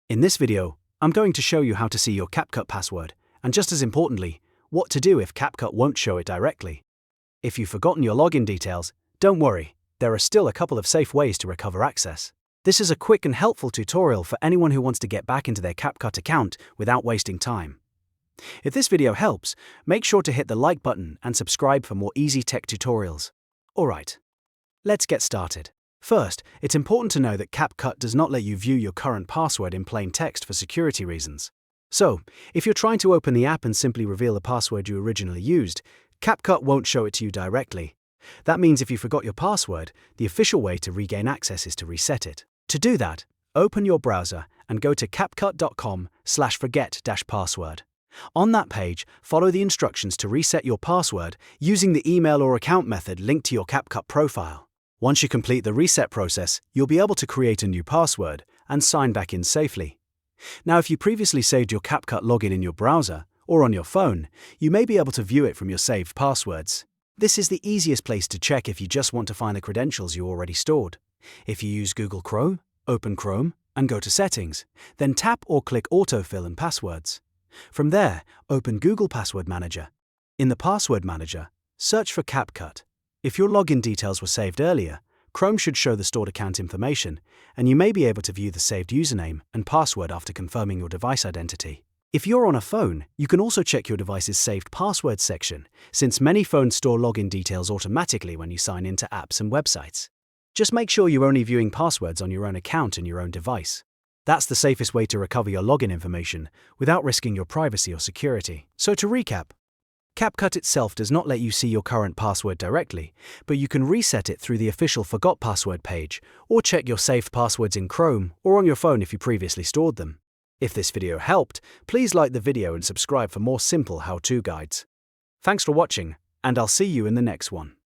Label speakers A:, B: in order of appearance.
A: In this video, I'm going to show you how to see your CapCut password, and just as importantly, what to do if CapCut won't show it directly. If you've forgotten your login details, don't worry, there are still a couple of safe ways to recover access. This is a quick and helpful tutorial for anyone who wants to get back into their CapCut account without wasting time. If this video helps, make sure to hit the like button and subscribe for more easy tech tutorials. Alright, let's get started. First, it's important to know that CapCut does not let you view your current password in plain text for security reasons. So, if you're trying to open the app and simply reveal the password you originally used, CapCut won't show it to you directly. That means if you forgot your password, the official way to regain access is to reset it. To do that, open your browser and go to capcut.com/forget-password. On that page, follow the instructions to reset your password using the email or account method linked to your CapCut profile. Once you complete the reset process, you'll be able to create a new password and sign back in safely. Now, if you previously saved your CapCut login in your browser or on your phone, you may be able to view it from your saved passwords. This is the easiest place to check if you just want to find the credentials you already stored. If you use Google Chrome, open Chrome and go to Settings, then tap or click Autofill and Passwords. From there, open Google Password Manager. In the Password Manager, search for CapCut. If your login details were saved earlier, Chrome should show the stored account information, and you may be able to view the saved username and password after confirming your device identity. If you're on a phone, you can also check your device's saved passwords section, since many phones store login details automatically when you sign into apps and websites. Just make sure you're only viewing passwords on your own account and your own device. That's the safest way to recover your login information without risking your privacy or security. So to recap, CapCut itself does not let you see your current password directly, but you can reset it through the official Forgot Password page, or check your saved passwords in Chrome or on your phone if you previously stored them. If this video helped, please like the video and subscribe for more simple how-to guides. Thanks for watching, and I'll see you in the next one.